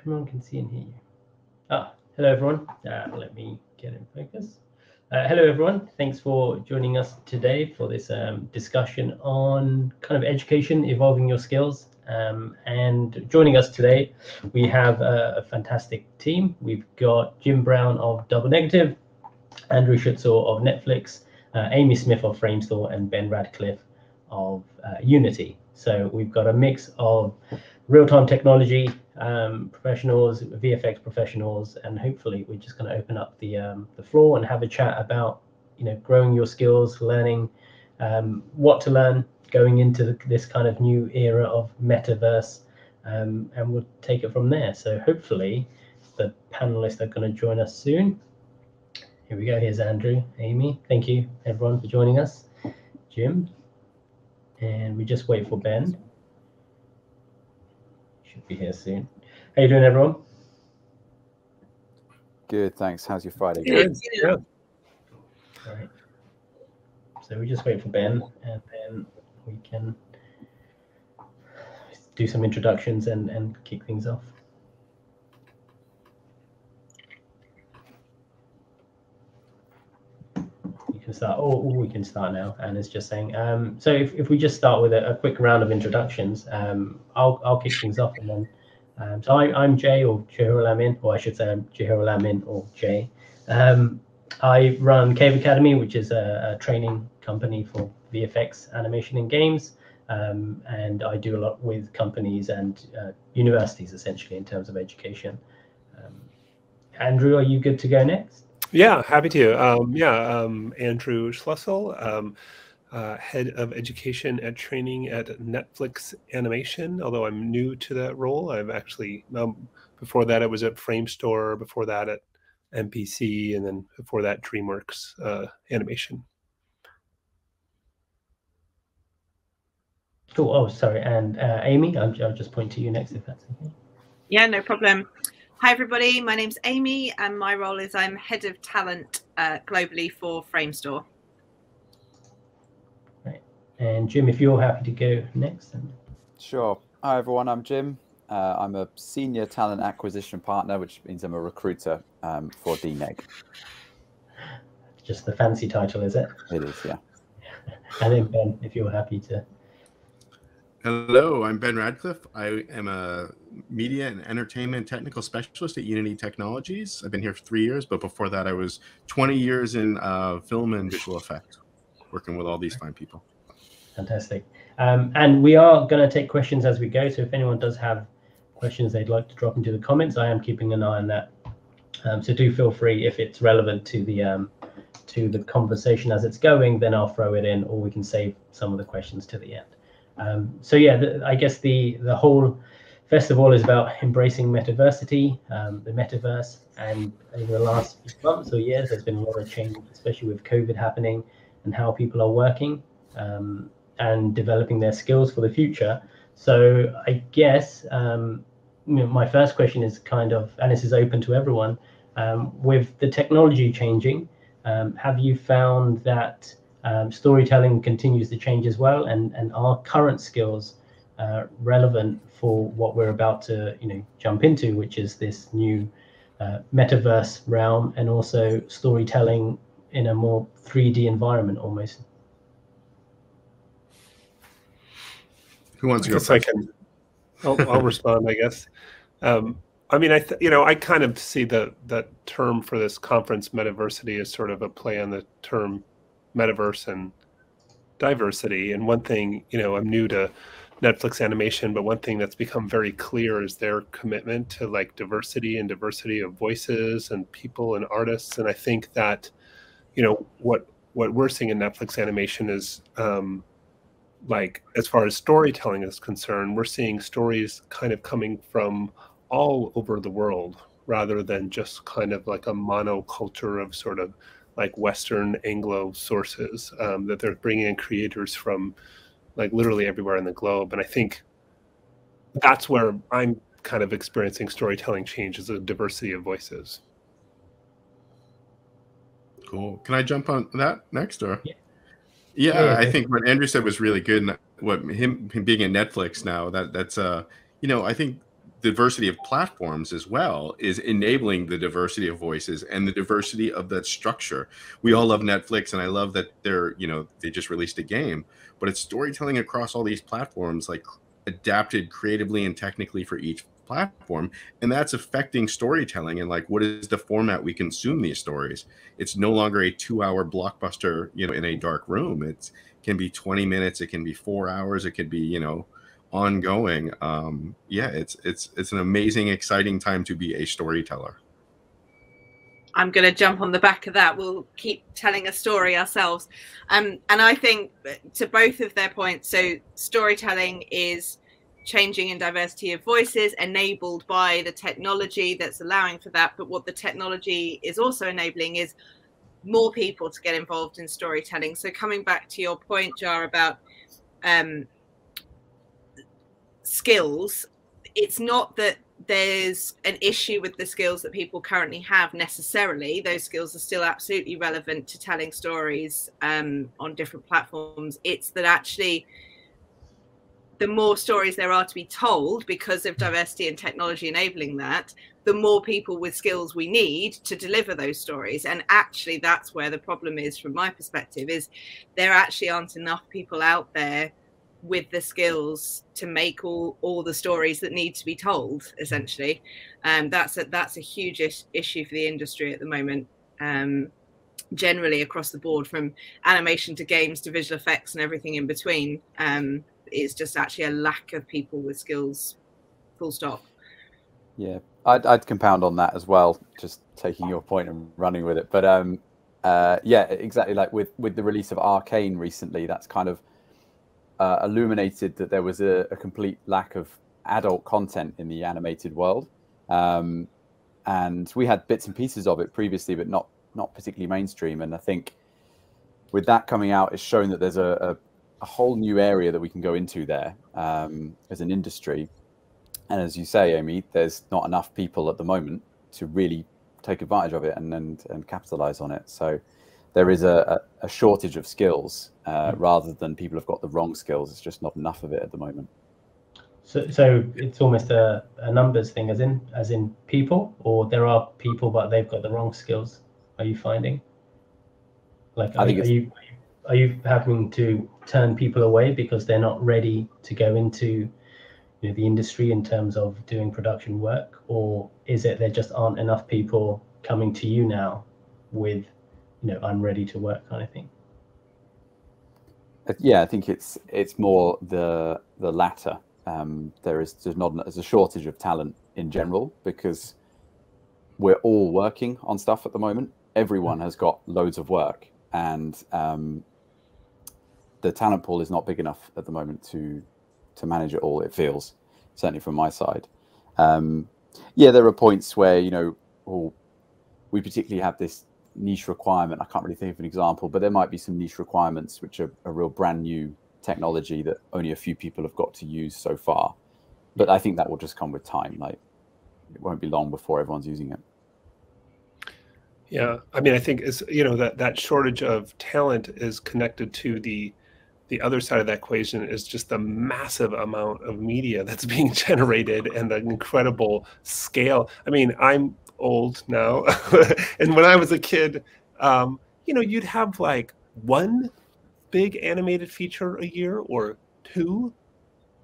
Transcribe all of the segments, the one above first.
everyone can see and hear you. Hello everyone. Let me get in focus. Hello everyone. Thanks for joining us today for this discussion on kind of education, evolving your skills. And joining us today, we have a fantastic team. We've got Jim Brown of Double Negative, Andrew Schlussel of Netflix, Amy Smith of Framestore, and Ben Radcliffe of Unity. So we've got a mix of real-time technology professionals, VFX professionals, and hopefully we're just going to open up the floor and have a chat about growing your skills, learning what to learn going into this kind of new era of metaverse, and we'll take it from there. So hopefully the panelists are going to join us soon. Here we go. Here's Andrew, Amy. Thank you everyone for joining us. Jim, and we just wait for Ben. Should be here soon. How you doing, everyone? Good, thanks. How's your Friday? Good. Yeah. All right. So we just wait for Ben, and then we can do some introductions and kick things off. You can start. Oh, we can start now. Anna's just saying. So if we just start with a quick round of introductions, I'll kick things off, and then. So I'm Jay, or Jahirul Amin, or I should say I'm Jahirul Amin, or Jay. I run CGAcademy, which is a training company for VFX animation in games, and I do a lot with companies and universities, essentially, in terms of education. Andrew, are you good to go next? Yeah, happy to. Andrew Schlussel, head of education and training at Netflix Animation, although I'm new to that role. I've actually, before that I was at Framestore, before that at MPC, and then before that DreamWorks Animation. Cool. Oh, sorry. And Amy, I'll just point to you next if that's okay. Yeah, no problem. Hi everybody, my name's Amy and my role is I'm head of talent globally for Framestore. And Jim, if you're happy to go next. Then. Sure. Hi, everyone. I'm Jim. I'm a senior talent acquisition partner, which means I'm a recruiter for DNEG. Just the fancy title, is it? It is, yeah. And then Ben, if you're happy to. Hello, I'm Ben Radcliffe. I am a media and entertainment technical specialist at Unity Technologies. I've been here for 3 years, but before that I was 20 years in film and visual effects, working with all these fine people. Fantastic. And we are going to take questions as we go. So if anyone does have questions they'd like to drop into the comments, I am keeping an eye on that. So do feel free, if it's relevant to the conversation as it's going, then I'll throw it in, or we can save some of the questions to the end. So yeah, I guess the whole festival is about embracing metaversity, the metaverse, and over the last few months or years, there's been a lot of change, especially with COVID happening and how people are working. And developing their skills for the future. So I guess my first question is kind of, and this is open to everyone, with the technology changing, have you found that storytelling continues to change as well, and are current skills relevant for what we're about to jump into, which is this new metaverse realm, and also storytelling in a more 3D environment almost? Who wants to go first? I can. I'll respond, I guess. I mean, I kind of see that term for this conference, metaversity, as sort of a play on the term metaverse and diversity. And one thing, I'm new to Netflix Animation, but one thing that's become very clear is their commitment to like diversity and diversity of voices and people and artists. And I think that, what we're seeing in Netflix Animation is. Like, as far as storytelling is concerned, we're seeing stories kind of coming from all over the world, rather than just kind of like a monoculture of sort of like Western Anglo sources, that they're bringing in creators from like literally everywhere in the globe. And I think that's where I'm kind of experiencing storytelling change, is a diversity of voices. Cool. Can I jump on that next, or? Yeah. Yeah, I think what Andrew said was really good. And what him being at Netflix now, that's I think diversity of platforms as well is enabling the diversity of voices and the diversity of that structure. We all love Netflix, and I love that they're, you know, they just released a game, but it's storytelling across all these platforms, like adapted creatively and technically for each platform, and that's affecting storytelling and like what is the format we consume these stories. It's no longer a 2-hour blockbuster, you know, in a dark room. It can be 20 minutes, it can be 4 hours, it could be, you know, ongoing. Yeah, it's an amazing, exciting time to be a storyteller. I'm going to jump on the back of that. We'll keep telling a story ourselves. And I think to both of their points, so storytelling is changing in diversity of voices enabled by the technology that's allowing for that. But what the technology is also enabling is more people to get involved in storytelling. So coming back to your point, Jar, about skills, it's not that there's an issue with the skills that people currently have necessarily. Those skills are still absolutely relevant to telling stories on different platforms. It's that actually the more stories there are to be told because of diversity and technology enabling that, the more people with skills we need to deliver those stories. And actually that's where the problem is from my perspective, is there actually aren't enough people out there with the skills to make all the stories that need to be told, essentially. That's a huge issue for the industry at the moment, generally across the board, from animation to games to visual effects and everything in between. It's just actually a lack of people with skills, full stop. Yeah, I'd compound on that as well, just taking your point and running with it. But yeah, exactly, like with the release of Arcane recently, that's kind of illuminated that there was a complete lack of adult content in the animated world, and we had bits and pieces of it previously, but not particularly mainstream. And I think with that coming out, it's shown that there's a whole new area that we can go into there as an industry. And as you say, Amy, there's not enough people at the moment to really take advantage of it and capitalize on it. So there is a shortage of skills rather than people have got the wrong skills. It's just not enough of it at the moment. So it's almost a numbers thing, as in people, or there are people but they've got the wrong skills. Are you finding? Like, are you having to turn people away because they're not ready to go into, you know, the industry in terms of doing production work, or is it there just aren't enough people coming to you now with, you know, I'm ready to work kind of thing? Yeah, I think it's more the latter. There's a shortage of talent in general because we're all working on stuff at the moment. Everyone has got loads of work, and the talent pool is not big enough at the moment to manage it all. It feels, certainly from my side. Yeah, there are points where, you know, we particularly have this niche requirement. I can't really think of an example, but there might be some niche requirements which are a real brand new technology that only a few people have got to use so far. But I think that will just come with time. Like, it won't be long before everyone's using it. Yeah, I mean, I think it's, you know, that shortage of talent is connected to the other side of that equation is just the massive amount of media that's being generated and the incredible scale. I mean, I'm old now, and when I was a kid, you know, you'd have like one big animated feature a year or two.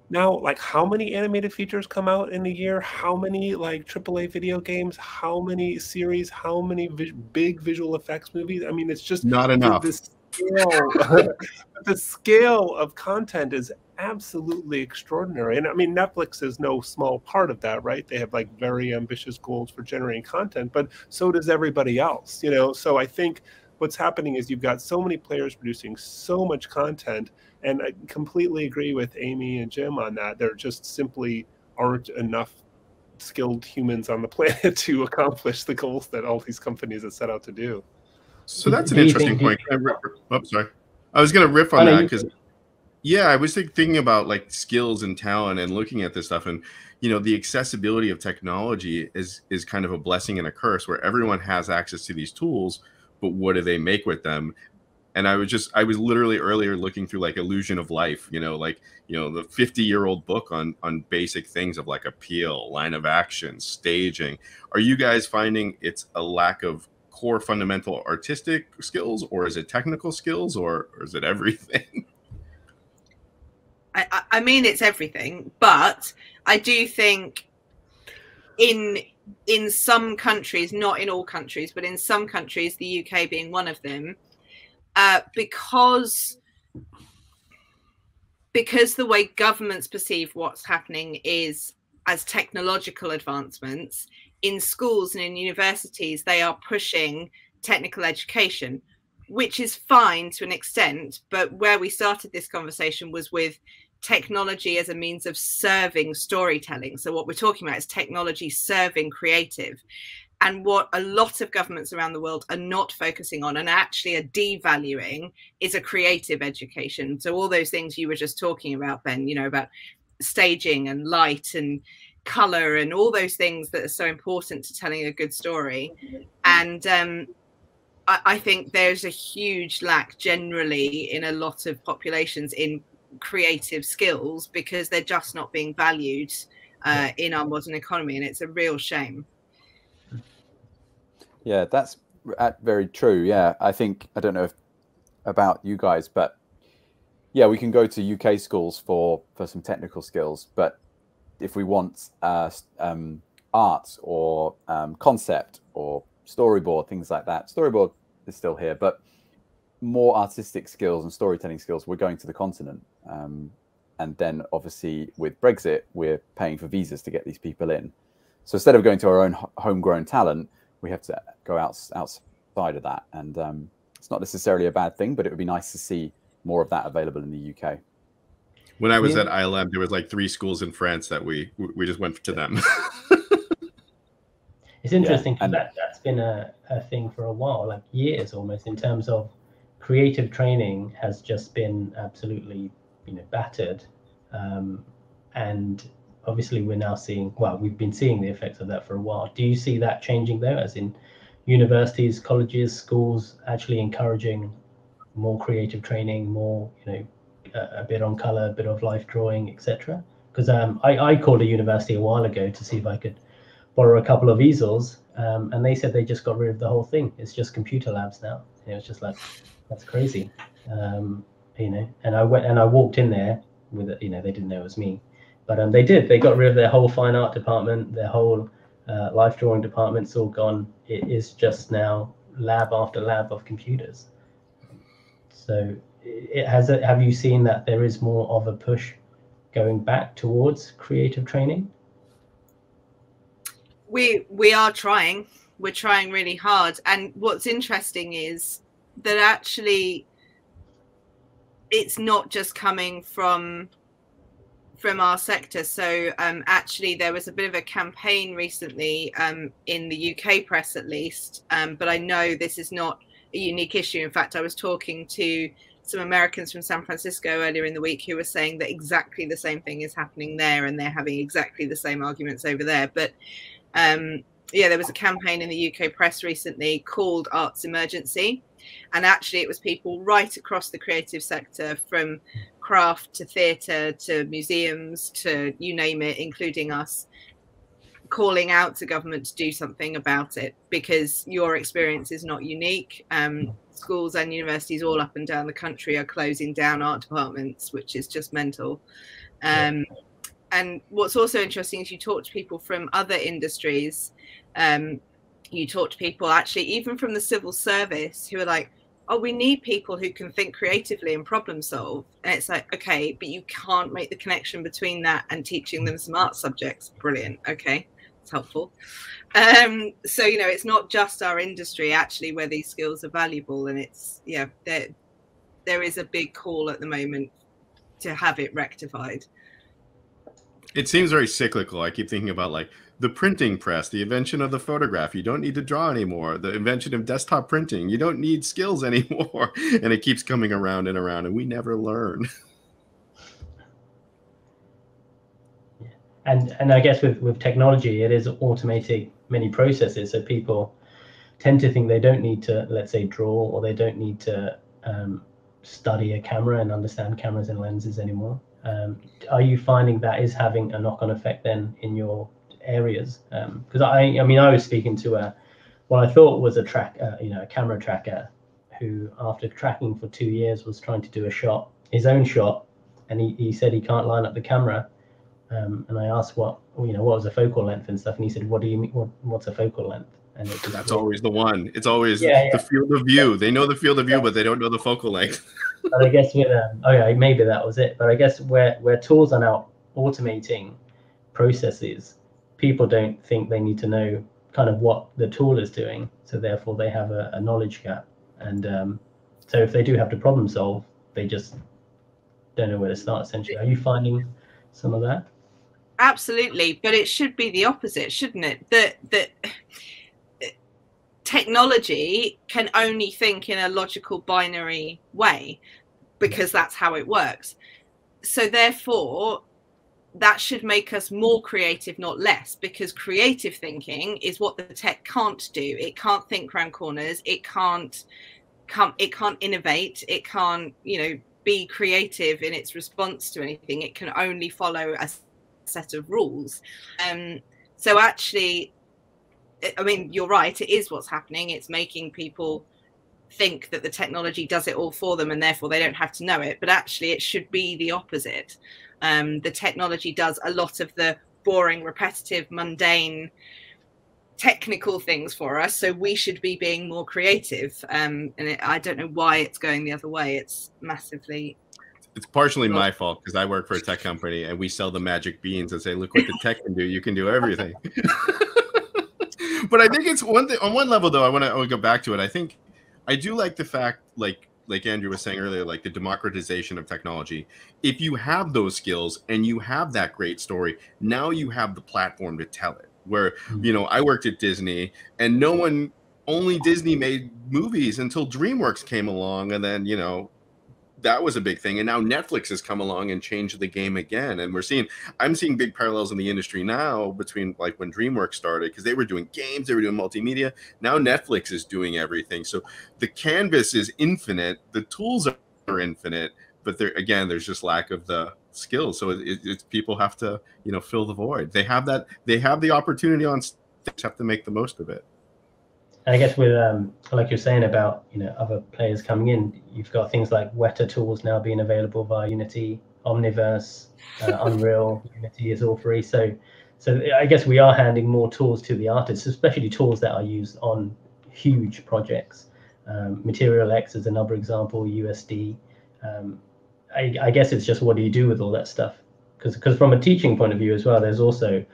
Now, like, how many animated features come out in a year? How many like AAA video games? How many series? How many big visual effects movies? I mean, it's just not enough. The scale of content is absolutely extraordinary. And I mean, Netflix is no small part of that, right? They have like very ambitious goals for generating content, but so does everybody else, you know? So I think what's happening is you've got so many players producing so much content, and I completely agree with Amy and Jim on that. There just simply aren't enough skilled humans on the planet to accomplish the goals that all these companies have set out to do. So that's an interesting point. Oh, sorry. I was going to riff on that because, yeah, I was thinking about like skills and talent and looking at this stuff, and, you know, the accessibility of technology is kind of a blessing and a curse, where everyone has access to these tools, but what do they make with them? And I was literally earlier looking through like Illusion of Life, the 50-year-old book on basic things of like appeal, line of action, staging. Are you guys finding it's a lack of core fundamental artistic skills, or is it technical skills, or is it everything? I mean, it's everything, but I do think in some countries, not in all countries, but in some countries, the UK being one of them, because the way governments perceive what's happening is as technological advancements, in schools and in universities, they are pushing technical education, which is fine to an extent. But where we started this conversation was with technology as a means of serving storytelling. So what we're talking about is technology serving creative. And what a lot of governments around the world are not focusing on, and actually are devaluing, is a creative education. So all those things you were just talking about, Ben, about staging and light and color and all those things that are so important to telling a good story. And I think there's a huge lack generally in a lot of populations in creative skills, because they're just not being valued in our modern economy, and it's a real shame. Yeah, that's very true. Yeah, I don't know about you guys, but yeah, we can go to UK schools for some technical skills, but if we want art or concept or storyboard, things like that, storyboard is still here, but more artistic skills and storytelling skills, we're going to the continent. And then obviously with Brexit, we're paying for visas to get these people in. So instead of going to our own homegrown talent, we have to go outside of that. And it's not necessarily a bad thing, but it would be nice to see more of that available in the UK. When I was at ILM, there was like 3 schools in France that we just went to them. It's interesting because that's been a thing for a while, like years almost, in terms of creative training has just been absolutely, battered. And obviously we're now seeing, we've been seeing the effects of that for a while. Do you see that changing though, as in universities, colleges, schools actually encouraging more creative training, more, a bit on color, a bit of life drawing, etc.? Because I called a university a while ago to see if I could borrow a couple of easels, and they said they just got rid of the whole thing. It's just computer labs now. It's just like, that's crazy. And I walked in there with it, they didn't know it was me, but they got rid of their whole fine art department, their whole life drawing department's all gone. It is just now lab after lab of computers. So have you seen that there is more of a push going back towards creative training? We are trying. We're trying really hard. And what's interesting is that actually it's not just coming from our sector. So actually there was a bit of a campaign recently in the UK press at least, but I know this is not a unique issue. In fact, I was talking to some Americans from San Francisco earlier in the week who were saying that exactly the same thing is happening there, and they're having exactly the same arguments over there. But there was a campaign in the UK press recently called Arts Emergency, and actually it was people right across the creative sector, from craft to theatre to museums to you name it, including us, calling out to government to do something about it, because your experience is not unique. Schools and universities all up and down the country are closing down art departments, which is just mental. And what's also interesting is you talk to people from other industries. You talk to people actually even from the civil service who are like, oh, we need people who can think creatively and problem solve. And it's like, okay, but you can't make the connection between that and teaching them some art subjects. Brilliant. Okay, it's helpful. So, it's not just our industry actually where these skills are valuable. And it's, there is a big call at the moment to have it rectified. It seems very cyclical. I keep thinking about like the printing press, the invention of the photograph. You don't need to draw anymore. The invention of desktop printing. You don't need skills anymore. And it keeps coming around and around, and we never learn. And I guess with technology, it is automating many processes. So people tend to think they don't need to, let's say, draw, or they don't need to study a camera and understand cameras and lenses anymore. Are you finding that is having a knock-on effect then in your areas? Because I mean, I was speaking to what I thought was a camera tracker, who after tracking for 2 years was trying to do his own shot, and he said he can't line up the camera. And I asked what was the focal length and stuff, and he said, "What do you mean? What's a focal length?" And that's always the one. It's always the field of view. They know the field of view, but they don't know the focal length. But I guess with maybe that was it. But I guess where tools are now automating processes, people don't think they need to know kind of what the tool is doing, so therefore they have a knowledge gap. And so if they do have to problem solve, they just don't know where to start, essentially. Are you finding some of that? Absolutely, but it should be the opposite, shouldn't it? That technology can only think in a logical binary way, because that's how it works. So therefore, that should make us more creative, not less, because creative thinking is what the tech can't do. It can't think around corners. It can't innovate. It can't, be creative in its response to anything. It can only follow a set of rules. So actually, I mean, you're right, it is what's happening. It's making people think that the technology does it all for them and therefore they don't have to know it. But actually, it should be the opposite. The technology does a lot of the boring, repetitive, mundane, technical things for us. So we should be being more creative. I don't know why it's going the other way. It's massively... It's partially my fault because I work for a tech company and we sell the magic beans and say, look what the tech can do. You can do everything. But I think it's one thing on one level, though. I want to go back to it. I think I do like the fact, like Andrew was saying earlier, like the democratization of technology. If you have those skills and you have that great story, now you have the platform to tell it. Where, I worked at Disney and only Disney made movies until DreamWorks came along. And then, that was a big thing. And now Netflix has come along and changed the game again. And I'm seeing big parallels in the industry now between like when DreamWorks started, because they were doing games, they were doing multimedia. Now Netflix is doing everything. So the canvas is infinite. The tools are infinite, but there's just lack of the skills. So it's people have to, fill the void. They have the opportunity on stage, have to make the most of it. And I guess with like you're saying about other players coming in, you've got things like Weta tools now being available via Unity, Omniverse, Unreal. Unity is all free. So I guess we are handing more tools to the artists, especially tools that are used on huge projects. Material X is another example. USD. I guess it's just what do you do with all that stuff? Because from a teaching point of view as well, there's also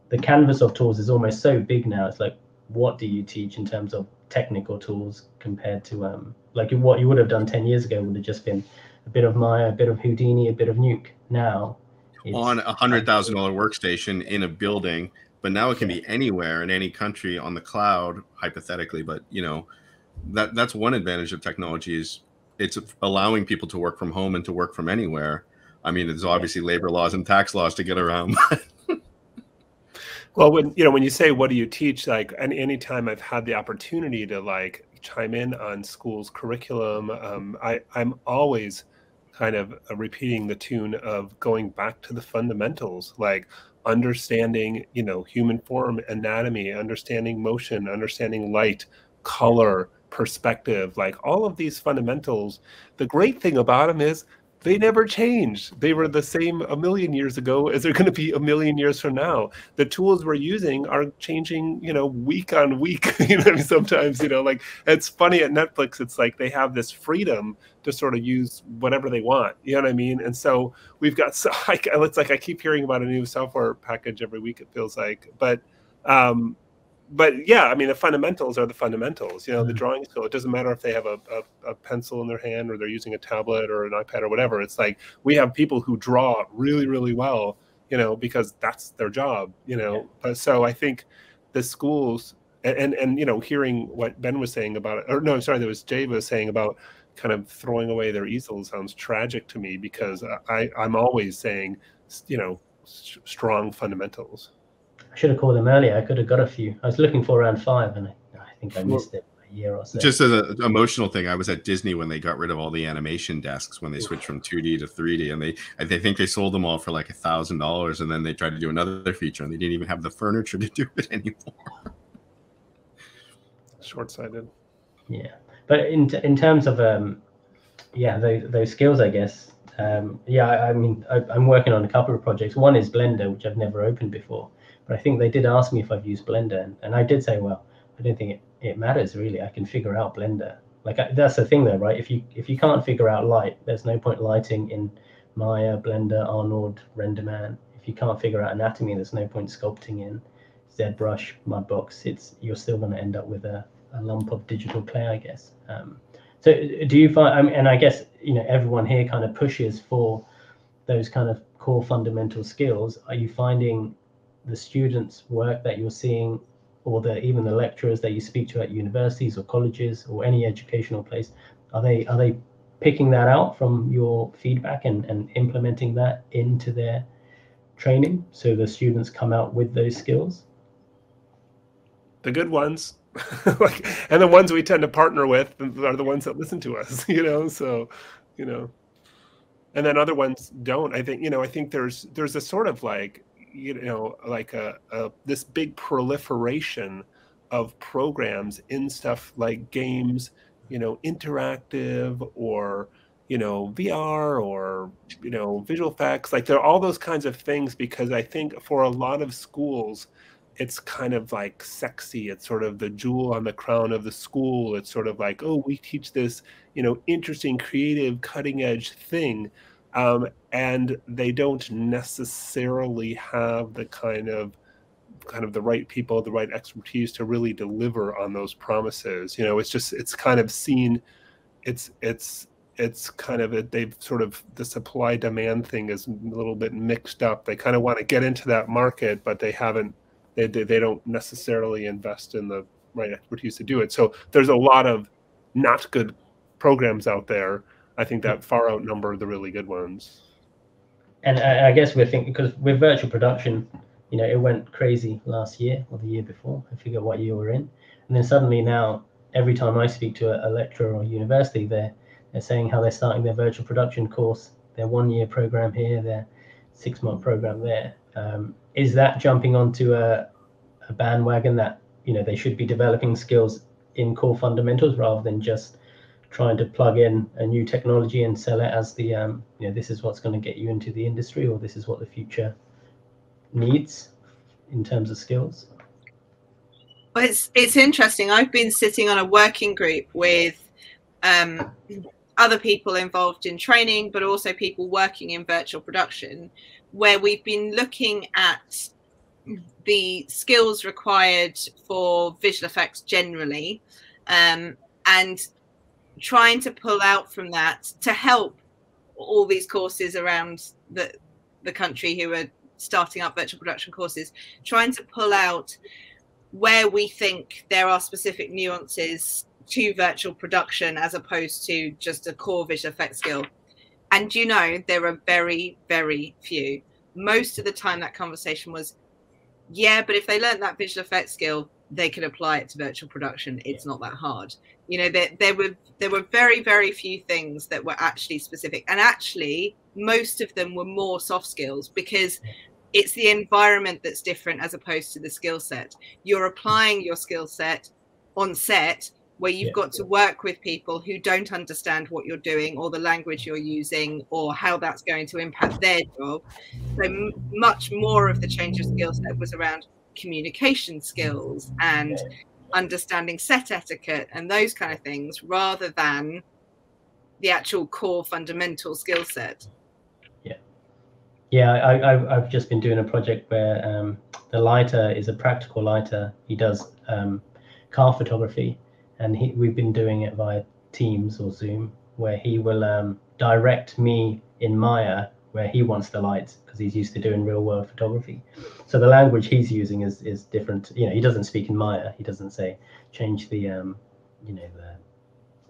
the canvas of tools is almost so big now. It's like, what do you teach in terms of technical tools compared to like what you would have done 10 years ago would have just been a bit of Maya, a bit of Houdini, a bit of Nuke. Now it's on a $100,000 workstation in a building, but now it can be anywhere in any country on the cloud, hypothetically. But that's one advantage of technology is it's allowing people to work from home and to work from anywhere. I mean, there's obviously labor laws and tax laws to get around. Well, when you say what do you teach, like, and anytime I've had the opportunity to like chime in on school's curriculum, I'm always kind of repeating the tune of going back to the fundamentals, like understanding, human form, anatomy, understanding motion, understanding light, color, perspective, like all of these fundamentals. The great thing about them is they never changed. They were the same a million years ago as they're going to be a million years from now. The tools we're using are changing, week on week. Sometimes, like it's funny at Netflix. It's like they have this freedom to sort of use whatever they want. You know what I mean? And so we've got it's like I keep hearing about a new software package every week. It feels like, but yeah, I mean, the fundamentals are the fundamentals. The drawing skill. It doesn't matter if they have a pencil in their hand or they're using a tablet or an iPad or whatever. It's like we have people who draw really, really well, because that's their job. So I think the schools and hearing what Ben was saying about it, or no, I'm sorry, that was Jay was saying about kind of throwing away their easels sounds tragic to me because I'm always saying, strong fundamentals. I should have called them earlier. I could have got a few. I was looking for around 5, and I think I missed it. year or so. Just as an emotional thing, I was at Disney when they got rid of all the animation desks when they switched from 2D to 3D, and they think they sold them all for like $1,000, and then they tried to do another feature, and they didn't even have the furniture to do it anymore. Short-sighted. Yeah, but in terms of yeah, those skills, I guess. Yeah, I mean, I'm working on a couple of projects. One is Blender, which I've never opened before, but I think they did ask me if I've used Blender, and I did say, well, I don't think it matters really. I can figure out Blender. Like that's the thing, though, right? If you can't figure out light, there's no point lighting in Maya, Blender, Arnold, RenderMan. If you can't figure out anatomy, there's no point sculpting in ZBrush, Mudbox. You're still going to end up with a lump of digital clay, I guess. So do you find, I mean, and I guess, you know, everyone here kind of pushes for those kind of core fundamental skills. Are you finding the students' work that you're seeing, or even the lecturers that you speak to at universities or colleges or any educational place, are they picking that out from your feedback and implementing that into their training so the students come out with those skills? The good ones. Like, and the ones we tend to partner with are the ones that listen to us, you know, so, you know, and then other ones don't. I think, you know, I think there's a sort of like, you know, like this big proliferation of programs in stuff like games, you know, interactive, or, you know, VR, or, you know, visual effects. Like there are all those kinds of things, because I think for a lot of schools, it's kind of like sexy. It's sort of the jewel on the crown of the school. It's sort of like, oh, we teach this, you know, interesting, creative, cutting edge thing. And they don't necessarily have the kind of the right people, the right expertise to really deliver on those promises. You know, it's kind of seen, it's kind of, they've sort of, the supply demand thing is a little bit mixed up. They kind of want to get into that market, but they don't necessarily invest in the right expertise to do it. So there's a lot of not good programs out there, I think, that far outnumber the really good ones. And I guess we're thinking, because with virtual production, you know, it went crazy last year or the year before. I forget what year we're in. And then suddenly now, every time I speak to a lecturer or university, they're saying how they're starting their virtual production course, their 1-year program here, their 6-month program there. Is that jumping onto a bandwagon that, you know, they should be developing skills in core fundamentals rather than just trying to plug in a new technology and sell it as the, you know, this is what's going to get you into the industry, or this is what the future needs in terms of skills? Well, it's interesting. I've been sitting on a working group with other people involved in training, but also people working in virtual production, where we've been looking at the skills required for visual effects generally, and trying to pull out from that to help all these courses around the country who are starting up virtual production courses, trying to pull out where we think there are specific nuances to virtual production as opposed to just a core visual effects skill. And, you know, there are very, very few. Most of the time that conversation was, yeah, but if they learned that visual effects skill, they could apply it to virtual production. It's not that hard. You know, there were very, very few things that were actually specific. And actually, most of them were more soft skills, because it's the environment that's different as opposed to the skill set. You're applying your skill set on set, where you've got to work with people who don't understand what you're doing, or the language you're using, or how that's going to impact their job. So much more of the change of skill set was around communication skills and understanding set etiquette and those kind of things, rather than the actual core fundamental skill set. I've just been doing a project where the lighter is a practical lighter. He does car photography, and we've been doing it via Teams or Zoom, where he will direct me in Maya where he wants the lights, because he's used to doing real world photography. So the language he's using is different. You know, he doesn't speak in Maya. He doesn't say change the you know, the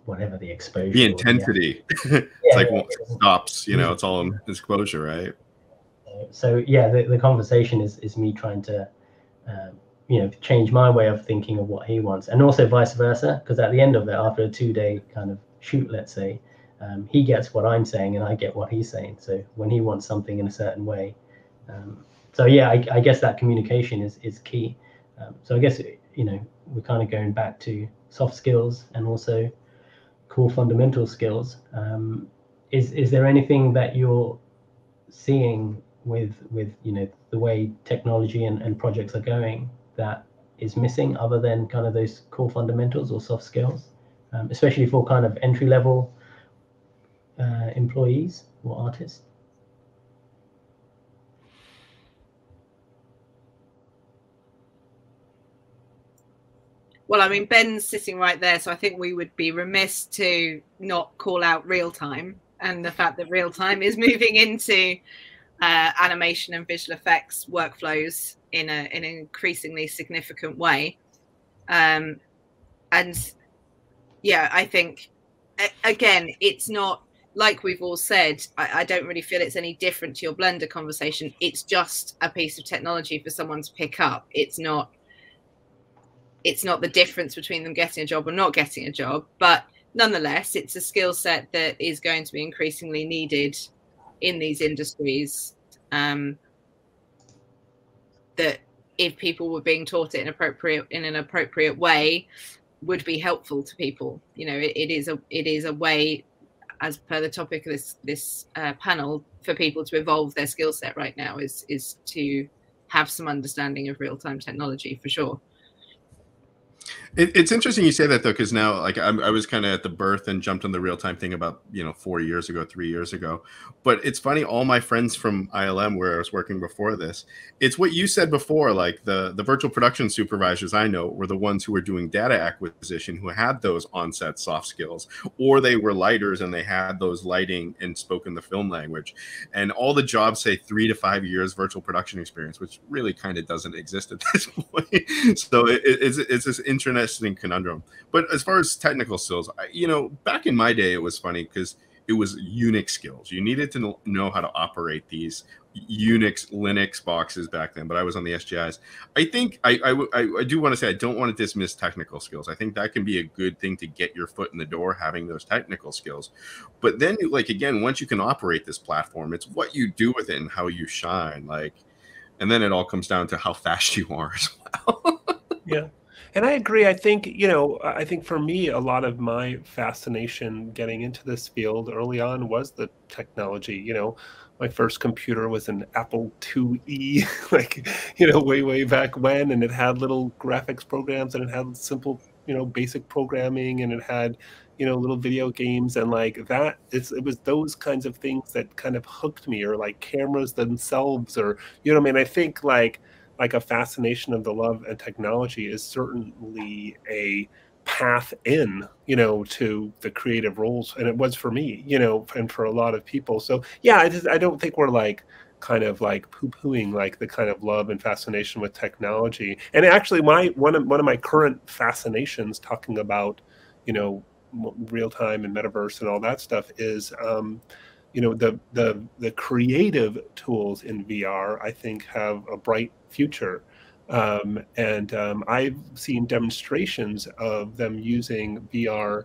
whatever the exposure, the intensity. It's like stops. You know, it's all in exposure, right? So yeah, the conversation is me trying to change my way of thinking of what he wants, and also vice versa, because at the end of it, after a 2-day kind of shoot, let's say, he gets what I'm saying and I get what he's saying. So when he wants something in a certain way, so yeah, I guess that communication is key. So I guess we're kind of going back to soft skills and also core fundamental skills. Is there anything that you're seeing with the way technology and projects are going that is missing, other than kind of those core fundamentals or soft skills, especially for kind of entry level employees or artists? Well, I mean, Ben's sitting right there, so I think we would be remiss to not call out real time and the fact that real time is moving into animation and visual effects workflows in an increasingly significant way. And yeah, I think, again, it's not, like we've all said, I don't really feel it's any different to your Blender conversation. It's just a piece of technology for someone to pick up. It's not the difference between them getting a job or not getting a job, but nonetheless, it's a skill set that is going to be increasingly needed in these industries. That if people were being taught it in an appropriate way, would be helpful to people. It is a way, as per the topic of this panel, for people to evolve their skill set right now is to have some understanding of real-time technology, for sure. It's interesting you say that, though, because now, like, I was kind of at the birth and jumped on the real-time thing about 4 years ago, 3 years ago. But it's funny, all my friends from ILM, where I was working before this, it's what you said before, like the virtual production supervisors I know were the ones who were doing data acquisition, who had those on-set soft skills, or they were lighters and they had those lighting and spoken the film language. And all the jobs say 3 to 5 years virtual production experience, which really kind of doesn't exist at this point. So it's this interesting conundrum. But as far as technical skills, back in my day, it was funny because it was Unix skills. You needed to know how to operate these Unix, Linux boxes back then, but I was on the SGIs. I think I do want to say I don't want to dismiss technical skills. I think that can be a good thing to get your foot in the door, having those technical skills. But then, like, again, once you can operate this platform, it's what you do with it and how you shine. Like, and then it all comes down to how fast you are as well. Yeah. And I agree. I think, I think for me, a lot of my fascination getting into this field early on was the technology. My first computer was an Apple IIe, like, way back when. And it had little graphics programs, and it had simple, basic programming, and it had, little video games. And like that, it was those kinds of things that kind of hooked me, or like cameras themselves, or, I think like a fascination of the love and technology is certainly a path in, to the creative roles. And it was for me, and for a lot of people. So yeah, I don't think we're like kind of like poo-pooing like the kind of love and fascination with technology. And actually one of my current fascinations, talking about, real time and metaverse and all that stuff, is the creative tools in VR, I think, have a bright future. I've seen demonstrations of them using VR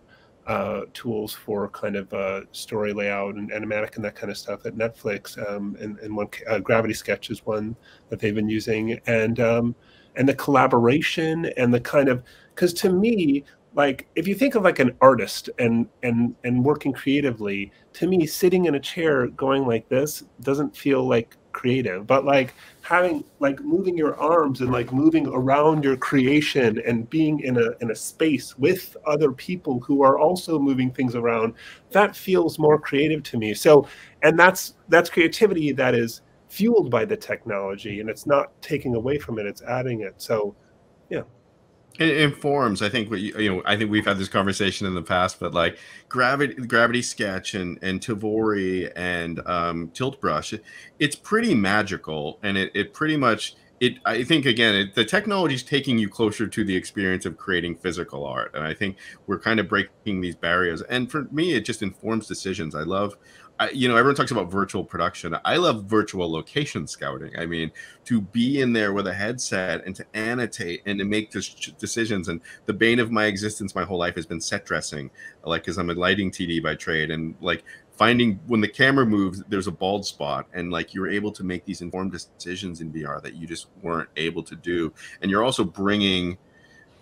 tools for kind of story layout and animatic and that kind of stuff at Netflix. And one Gravity Sketch is one that they've been using, and the collaboration and the kind of, because to me, like, if you think of like an artist and working creatively, to me, sitting in a chair going like this doesn't feel like creative. But like having, like, moving your arms and like moving around your creation and being in a space with other people who are also moving things around, that feels more creative to me. So, and that's creativity that is fueled by the technology, and it's not taking away from it, it's adding it. So yeah. It informs. I think I think we've had this conversation in the past, but like Gravity Sketch and Tavori and Tilt Brush, it's pretty magical, and it pretty much, I think, again, the technology is taking you closer to the experience of creating physical art, and I think we're kind of breaking these barriers. And for me, it just informs decisions. I love everyone talks about virtual production. I love virtual location scouting. I mean, to be in there with a headset and to annotate and to make decisions. And the bane of my existence my whole life has been set dressing, like, because I'm a lighting TD by trade, and like finding when the camera moves, there's a bald spot, and like you're able to make these informed decisions in VR that you just weren't able to do. And you're also bringing,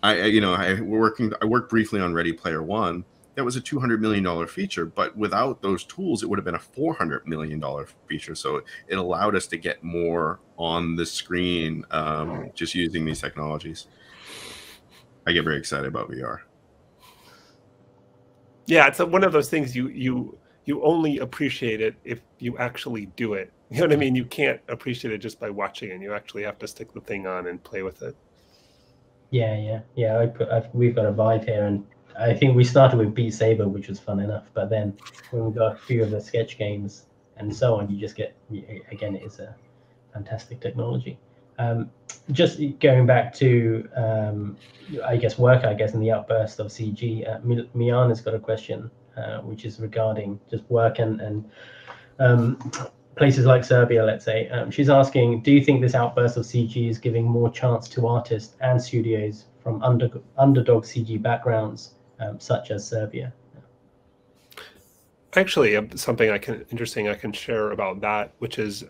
I worked briefly on Ready Player One. That was a $200 million feature, but without those tools, it would have been a $400 million feature. So it allowed us to get more on the screen just using these technologies. I get very excited about VR. Yeah, it's one of those things you only appreciate it if you actually do it. You know what I mean? You can't appreciate it just by watching it. You actually have to stick the thing on and play with it. Yeah. We've got a Vive here, and I think we started with Beat Saber, which was fun enough, but then when we got a few of the sketch games and so on, you just get, again, it is a fantastic technology. Just going back to, I guess, in the outburst of CG, Miana's got a question, which is regarding just work and places like Serbia, let's say. She's asking, do you think this outburst of CG is giving more chance to artists and studios from underdog CG backgrounds, such as Serbia? Actually, something interesting I can share about that, which is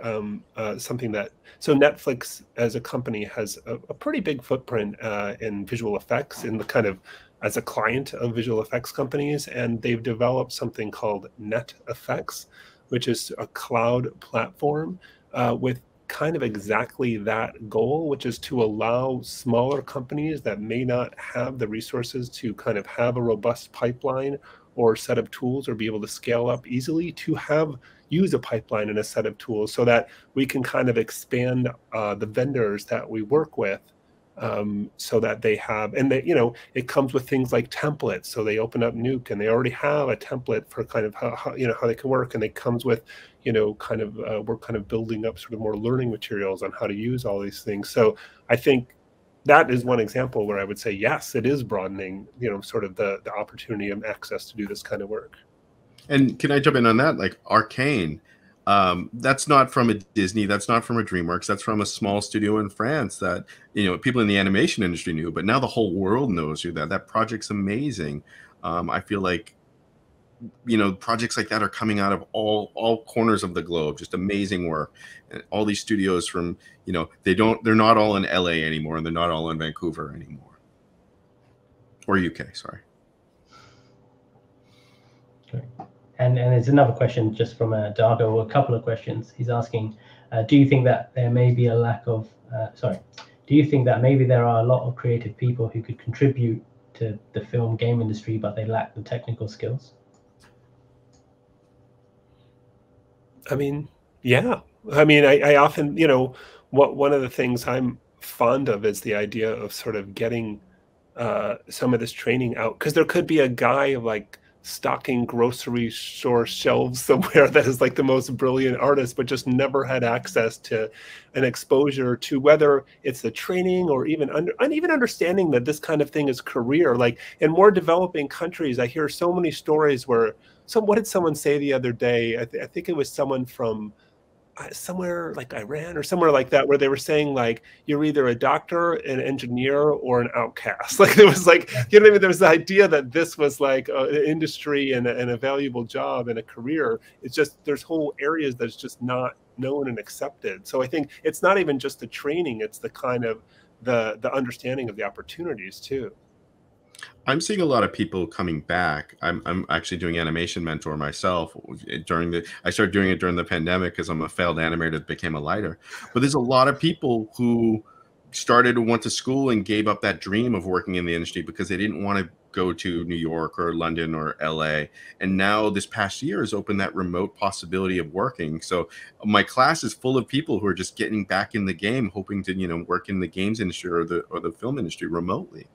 something that, so Netflix as a company has a pretty big footprint in visual effects, in the kind of as a client of visual effects companies, and they've developed something called NetFX, which is a cloud platform with kind of exactly that goal, which is to allow smaller companies that may not have the resources to kind of have a robust pipeline or set of tools or be able to scale up easily to use a pipeline and a set of tools, so that we can kind of expand the vendors that we work with, so that they have, and that, it comes with things like templates. So they open up Nuke and they already have a template for kind of how they can work, and it comes with, we're kind of building up sort of more learning materials on how to use all these things. So I think that is one example where I would say, yes, it is broadening, sort of the opportunity and access to do this kind of work. And can I jump in on that? Like Arcane, that's not from a Disney, that's not from a DreamWorks, that's from a small studio in France that, people in the animation industry knew, but now the whole world knows you. That project's amazing. I feel like, projects like that are coming out of all corners of the globe, just amazing work. And all these studios from, they're not all in LA anymore, and they're not all in Vancouver anymore. Or UK, sorry. Okay. And there's another question just from Dargo, or a couple of questions. He's asking, do you think that there may be a lack of, do you think that maybe there are a lot of creative people who could contribute to the film game industry, but they lack the technical skills? I mean, yeah. I mean, I often, one of the things I'm fond of is the idea of sort of getting some of this training out, because there could be a guy like stocking grocery store shelves somewhere that is like the most brilliant artist, but just never had access to an exposure to, whether it's the training or even understanding that this kind of thing is career. Like in more developing countries, I hear so many stories where what did someone say the other day? I think it was someone from somewhere like Iran or somewhere like that, where they were saying like, you're either a doctor, an engineer, or an outcast. Like it was like, what I mean? There was the idea that this was like an industry and a valuable job and a career. It's just, there's whole areas that's just not known and accepted. So I think it's not even just the training, it's the kind of the understanding of the opportunities too. I'm seeing a lot of people coming back. I'm actually doing Animation Mentor myself. I started doing it during the pandemic because I'm a failed animator that became a lighter. But there's a lot of people who went to school and gave up that dream of working in the industry because they didn't want to go to New York or London or LA. And now this past year has opened that remote possibility of working. So my class is full of people who are just getting back in the game, hoping to, work in the games industry or the film industry remotely,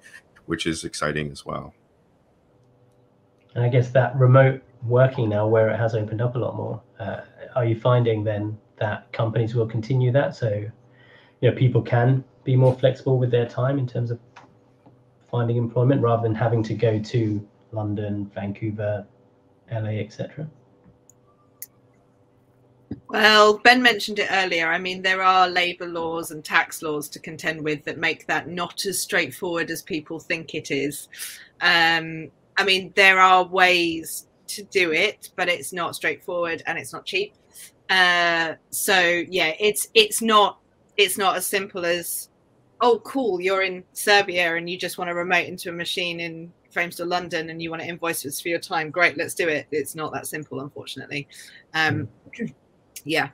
which is exciting as well. And I guess that remote working now, where it has opened up a lot more, are you finding then that companies will continue that? So, people can be more flexible with their time in terms of finding employment rather than having to go to London, Vancouver, LA, etc. Well, Ben mentioned it earlier. I mean, there are labour laws and tax laws to contend with that make that not as straightforward as people think it is. I mean, there are ways to do it, but it's not straightforward and it's not cheap. So yeah, it's not as simple as, oh, cool, you're in Serbia and you just want to remote into a machine in Framestore London and you want to invoice us for your time. Great, let's do it. It's not that simple, unfortunately. Yeah.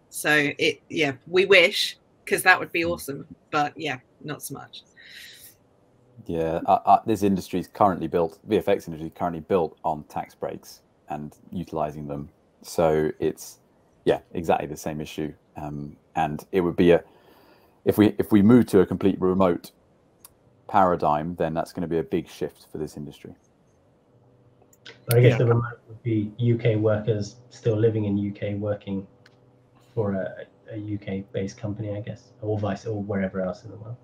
So we wish, because that would be awesome, but yeah, not so much. Yeah, this industry is currently built, VFX industry is currently built on tax breaks and utilizing them. So it's, yeah, exactly the same issue. And it would be if we move to a complete remote paradigm, then that's going to be a big shift for this industry. But I guess the remote would be UK workers still living in UK working for a UK-based company, I guess, or vice, or wherever else in the world.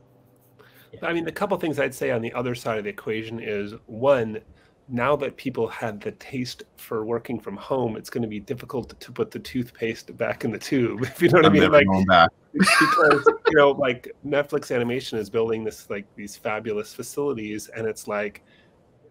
Yeah. I mean, the couple things I'd say on the other side of the equation is, one, now that people had the taste for working from home, it's going to be difficult to put the toothpaste back in the tube, if you know what I mean. Never going back. Because, you know, like Netflix Animation is building these fabulous facilities, and it's like,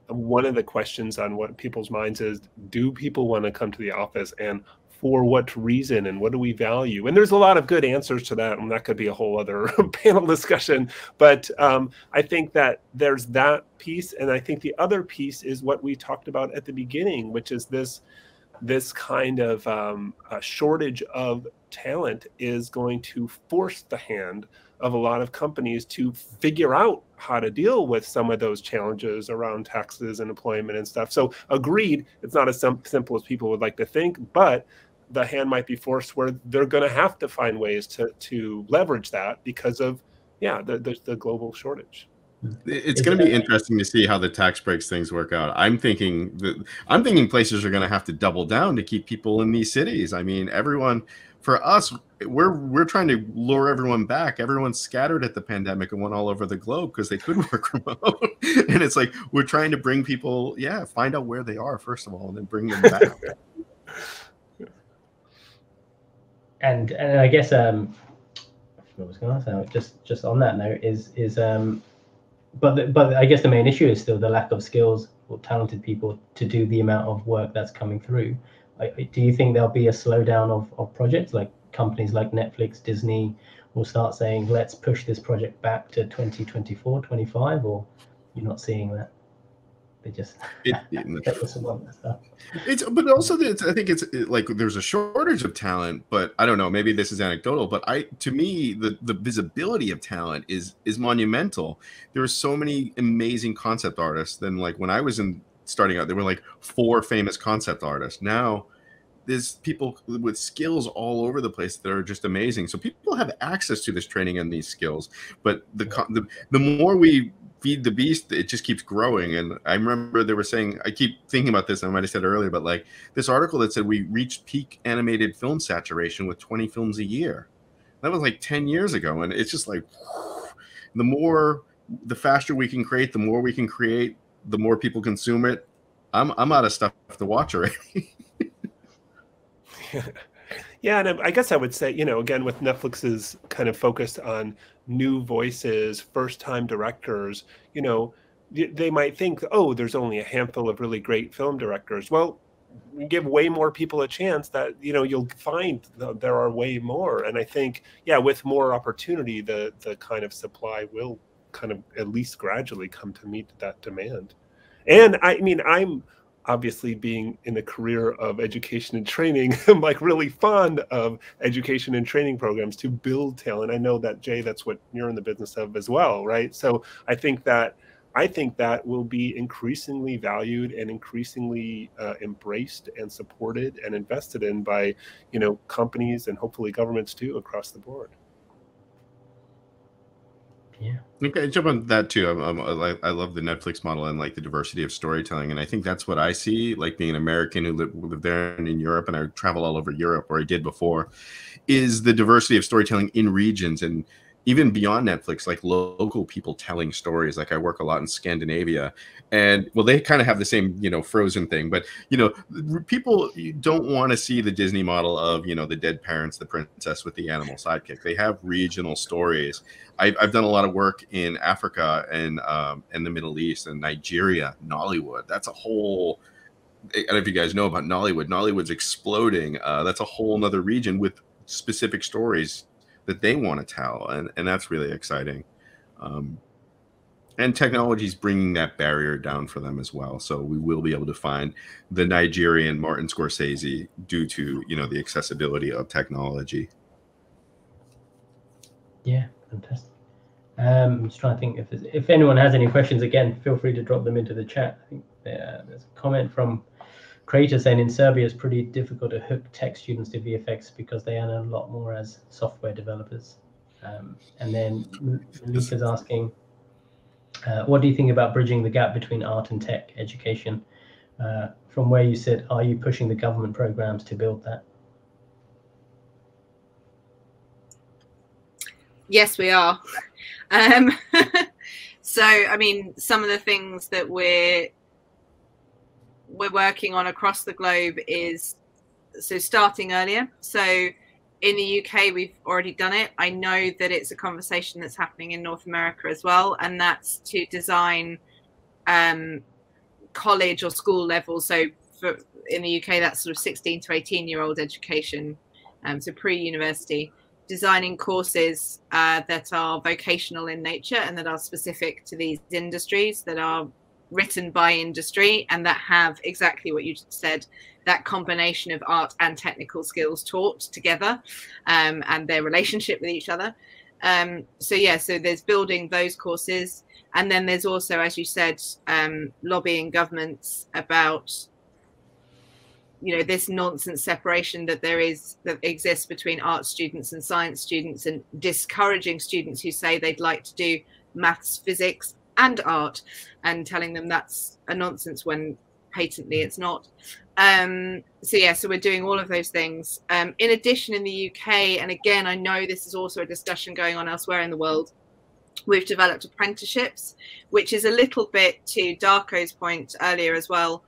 one of the questions on what people's minds is, do people want to come to the office, and for what reason, and what do we value? And there's a lot of good answers to that, and that could be a whole other panel discussion. But I think that there's that piece, and I think the other piece is what we talked about at the beginning, which is this kind of a shortage of talent is going to force the hand of a lot of companies to figure out how to deal with some of those challenges around taxes and employment and stuff. So agreed, it's not as simple as people would like to think, but the hand might be forced where they're going to have to find ways to leverage that because of, the global shortage. It's going to be interesting to see how the tax breaks things work out. I'm thinking places are going to have to double down to keep people in these cities. I mean, for us, we're trying to lure everyone back. Everyone's scattered at the pandemic and went all over the globe because they couldn't work remote. And it's like, we're trying to bring people, find out where they are, first of all, and then bring them back. And I guess I was going to say, just on that note is but I guess the main issue is still the lack of skills or talented people to do the amount of work that's coming through. Do you think there'll be a slowdown of projects, like companies like Netflix, Disney will start saying, let's push this project back to 2024, 25, or you're not seeing that? They just but also I think it's like there's a shortage of talent, but I don't know, maybe this is anecdotal, but to me the visibility of talent is monumental. There are so many amazing concept artists. Then, like, when I was starting out, there were like 4 famous concept artists. Now there's people with skills all over the place that are just amazing. So people have access to this training and these skills, but the more we feed the beast, it just keeps growing. And I remember they were saying, I keep thinking about this, I might have said it earlier, but like this article that said we reached peak animated film saturation with 20 films a year. That was like 10 years ago. And it's just like, the faster we can create, the more we can create, the more people consume it. I'm out of stuff to watch already. Yeah, and I guess I would say, again, with Netflix's kind of focus on new voices, first-time directors, they might think, oh, there's only a handful of really great film directors. Well, give way more people a chance that, you'll find there are way more. And I think, with more opportunity, the kind of supply will kind of at least gradually come to meet that demand. And I mean, I'm obviously, being in the career of education and training, I'm like really fond of education and training programs to build talent. I know that, Jay, that's what you're in the business of as well, right? So I think that will be increasingly valued and increasingly embraced and supported and invested in by, companies and hopefully governments too across the board. Yeah. Okay, jump on that too. I love the Netflix model and like the diversity of storytelling, and I think that's what I see. Like, being an American who lived there and in Europe, and I travel all over Europe, or I did before, is the diversity of storytelling in regions. And even beyond Netflix, like local people telling stories. Like I work a lot in Scandinavia, and well, they kind of have the same, you know, Frozen thing, but you know, people don't want to see the Disney model of, you know, the dead parents, the princess with the animal sidekick. They have regional stories. I've done a lot of work in Africa and the Middle East and Nigeria, Nollywood. That's a whole, I don't know if you guys know about Nollywood. Nollywood's exploding. That's a whole nother region with specific stories that they want to tell, and that's really exciting. And technology's bringing that barrier down for them as well. So we will be able to find the Nigerian Martin Scorsese due to, you know, the accessibility of technology. Yeah, fantastic. I'm just trying to think if anyone has any questions. Again, feel free to drop them into the chat. I think there's a comment from Creator saying in Serbia it's pretty difficult to hook tech students to VFX because they earn a lot more as software developers. And then Malika's asking, what do you think about bridging the gap between art and tech education? From where you sit, are you pushing the government programs to build that? Yes, we are. So, I mean, some of the things that we're working on across the globe is, so starting earlier. So in the UK, we've already done it. I know that it's a conversation that's happening in North America as well, and that's to design college or school level. So in the UK, that's sort of 16 to 18-year-old education, so pre-university, designing courses that are vocational in nature and that are specific to these industries, that are written by industry and that have exactly what you just said, that combination of art and technical skills taught together, and their relationship with each other. So yeah, so there's building those courses, and then there's also, as you said, lobbying governments about, you know, this nonsense separation that exists between art students and science students, and discouraging students who say they'd like to do maths, physics and art, and telling them that's a nonsense when patently it's not. So yeah, so we're doing all of those things. In addition, in the UK, and again, I know this is also a discussion going on elsewhere in the world, we've developed apprenticeships, which is a little bit to Darko's point earlier as well,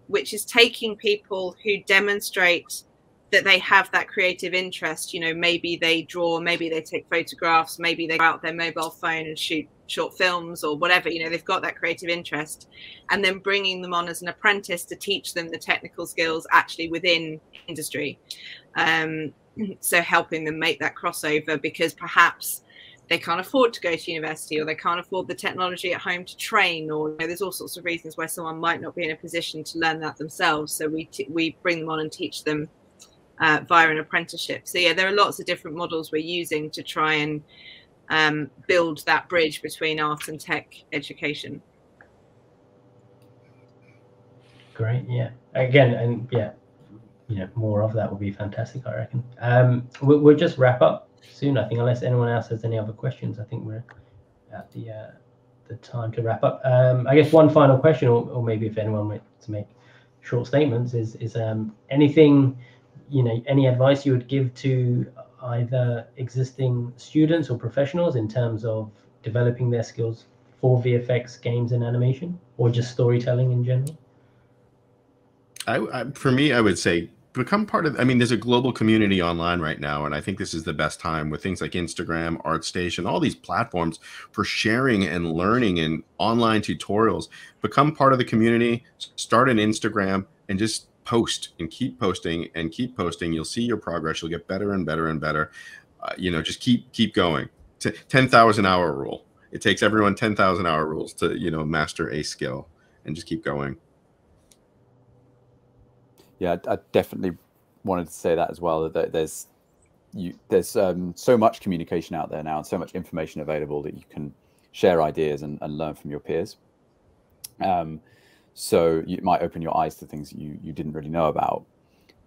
which is taking people who demonstrate that they have that creative interest. You know, maybe they draw, maybe they take photographs, maybe they go out their mobile phone and shoot short films or whatever, you know, they've got that creative interest, and then bringing them on as an apprentice to teach them the technical skills actually within industry. So helping them make that crossover, because perhaps they can't afford to go to university, or they can't afford the technology at home to train, or, you know, there's all sorts of reasons why someone might not be in a position to learn that themselves. So we bring them on and teach them via an apprenticeship. So yeah, there are lots of different models we're using to try and build that bridge between art and tech education. Great, yeah. Again, and yeah, you know, more of that would be fantastic, I reckon. We'll just wrap up soon, I think, unless anyone else has any other questions. I think we're at the time to wrap up. I guess one final question, or maybe if anyone wants to make short statements, is anything, you know, any advice you would give to either existing students or professionals in terms of developing their skills for VFX, games and animation, or just storytelling in general? For me, I would say become part of, I mean, there's a global community online right now, and I think this is the best time with things like Instagram, ArtStation, all these platforms for sharing and learning and online tutorials. Become part of the community, start an Instagram, and just post and keep posting and keep posting. You'll see your progress. You'll get better and better and better. You know, just keep going. 10,000 hour rule. It takes everyone 10,000 hour rules to, you know, master a skill, and just keep going. Yeah, I definitely wanted to say that as well, that there's so much communication out there now and so much information available that you can share ideas and learn from your peers. So it might open your eyes to things you didn't really know about.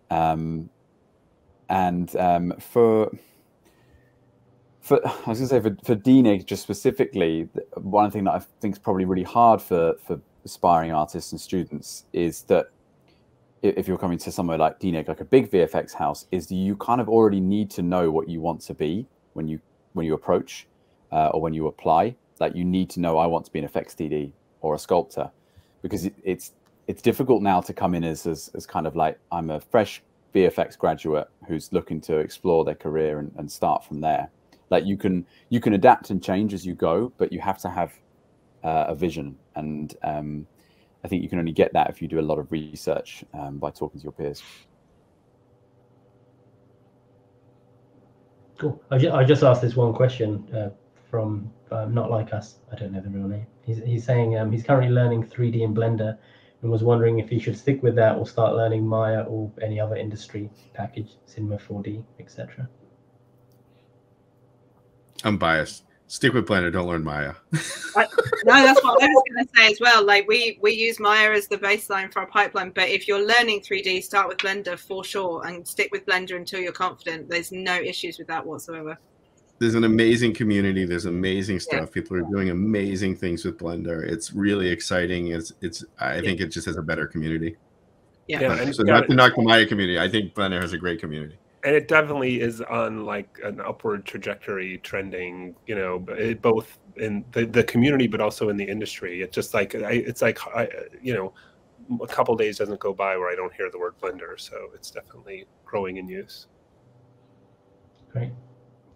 For I was going to say for DNEG just specifically, one thing that I think is probably really hard for aspiring artists and students is that if you're coming to somewhere like DNEG, like a big VFX house, is you kind of already need to know what you want to be when you approach or when you apply. Like, you need to know, I want to be an effects TD or a sculptor, because it's difficult now to come in as kind of like, I'm a fresh VFX graduate who's looking to explore their career and start from there. Like, you can adapt and change as you go, but you have to have a vision. And I think you can only get that if you do a lot of research by talking to your peers. Cool. I just asked this one question from Not Like Us. I don't know the real name. He's saying he's currently learning 3D in Blender and was wondering if he should stick with that or start learning Maya or any other industry package, Cinema 4D, etc. I'm biased. Stick with Blender. Don't learn Maya. No, that's what I was going to say as well. Like, we use Maya as the baseline for our pipeline, but if you're learning 3D, start with Blender for sure, and stick with Blender until you're confident. There's no issues with that whatsoever. There's an amazing community. There's amazing stuff. Yeah. People are doing amazing things with Blender. It's really exciting. I think it just has a better community. Yeah. So not to knock the Maya community, I think Blender has a great community. And it definitely is on like an upward trajectory, trending, you know, both in the community, but also in the industry. It's just like, you know, a couple of days doesn't go by where I don't hear the word Blender. So it's definitely growing in use. Great.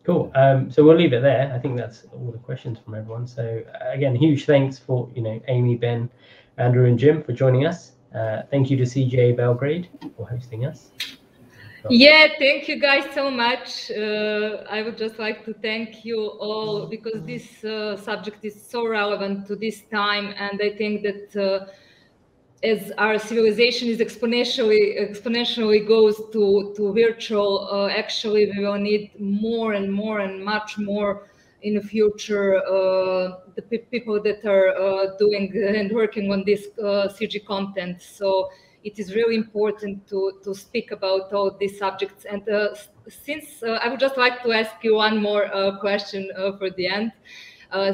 Cool. So we'll leave it there. I think that's all the questions from everyone. So again, huge thanks for, you know, Amy, Ben, Andrew, and Jim for joining us. Thank you to CGA Belgrade for hosting us. Yeah, thank you guys so much. I would just like to thank you all, because this subject is so relevant to this time, and I think that as our civilization is exponentially goes to virtual, actually we will need more and more and much more in the future. The people that are doing and working on this CG content. So it is really important to speak about all these subjects. And since I would just like to ask you one more question for the end.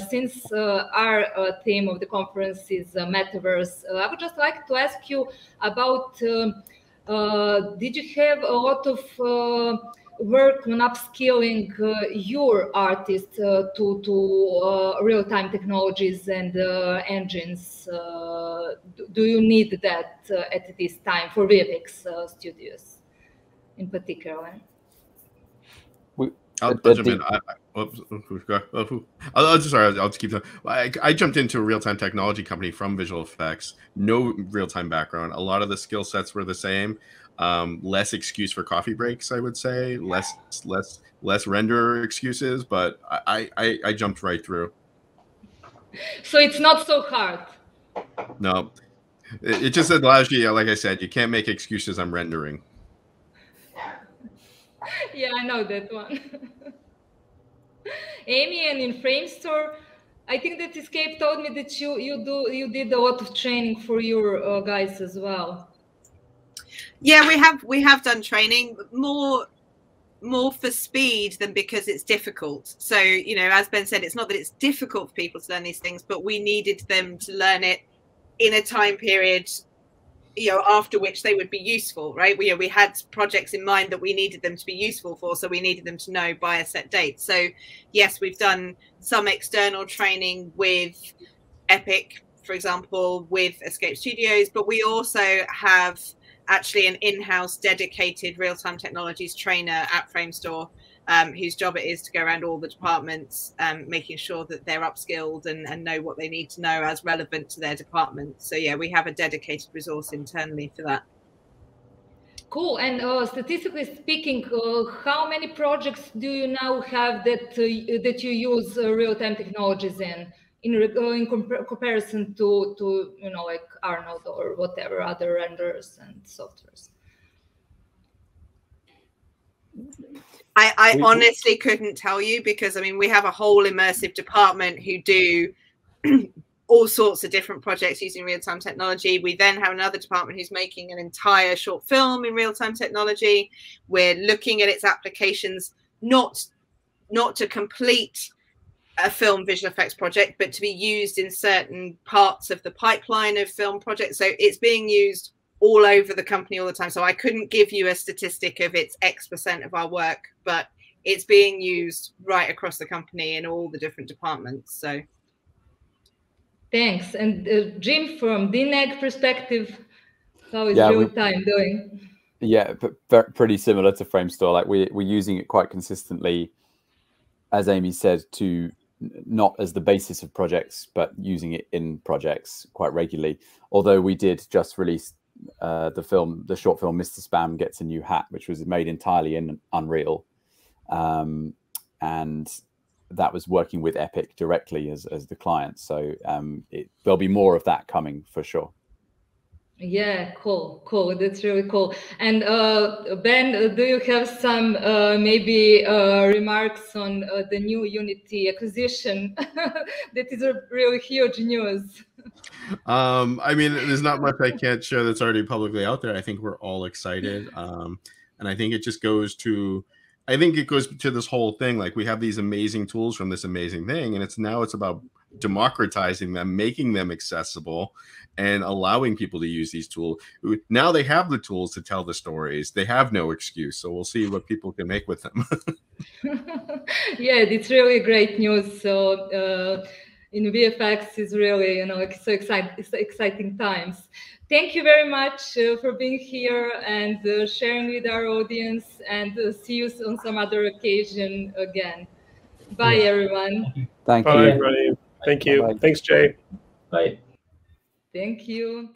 Since our theme of the conference is metaverse, I would just like to ask you about, did you have a lot of work on upskilling your artists to real-time technologies and engines? Do you need that at this time for VFX studios in particular? I'll jump in. I'll just keep going. I jumped into a real-time technology company from visual effects. No real-time background. A lot of the skill sets were the same. Less excuse for coffee breaks, I would say. Less render excuses, but I jumped right through. So it's not so hard. No, it just allows you, like I said, you can't make excuses. I'm rendering. Yeah, I know that one. Amy, and in Framestore, I think that Escape told me that you did a lot of training for your guys as well. Yeah, we have done training more for speed than because it's difficult. So, you know, as Ben said, it's not that it's difficult for people to learn these things, but we needed them to learn it in a time period, you know, after which they would be useful, right? We had projects in mind that we needed them to be useful for, so we needed them to know by a set date. So yes, we've done some external training with Epic, for example, with Escape Studios, but we also have actually an in-house dedicated real-time technologies trainer at Framestore, whose job it is to go around all the departments, making sure that they're upskilled and know what they need to know as relevant to their department. So yeah, we have a dedicated resource internally for that. Cool. And statistically speaking, how many projects do you now have that you use real-time technologies in comparison to you know, like Arnold or whatever other renders and softwares? I honestly couldn't tell you, because I mean, we have a whole immersive department who do all sorts of different projects using real-time technology. We then have another department who's making an entire short film in real-time technology. We're looking at its applications, not to complete a film visual effects project, but to be used in certain parts of the pipeline of film projects. So it's being used all over the company all the time. So I couldn't give you a statistic of it's X% of our work, but it's being used right across the company in all the different departments. So thanks. And Jim, from DNEG perspective, how is Yeah, real time doing? Yeah, but pretty similar to Framestore. Like we're using it quite consistently, as Amy said, to not as the basis of projects, but using it in projects quite regularly. Although we did just release the short film Mr. Spam Gets a New Hat, which was made entirely in Unreal, and that was working with Epic directly as the client. So there'll be more of that coming for sure. Yeah, cool. That's really cool. And Ben, do you have some maybe remarks on the new Unity acquisition? That is a really huge news. I mean, there's not much I can't share that's already publicly out there. I think we're all excited, and I think it just goes to. I think it goes to this whole thing. Like we have these amazing tools from this amazing thing, and it's about democratizing them, making them accessible, and allowing people to use these tools. Now they have the tools to tell the stories. They have no excuse. So we'll see what people can make with them. Yeah, it's really great news. So in VFX is really, you know, so exciting times. Thank you very much for being here and sharing with our audience, and see you on some other occasion again. Bye, everyone. Thank Bye, you. everybody. Thank you. Bye. Thanks, Jay. Bye. Thank you.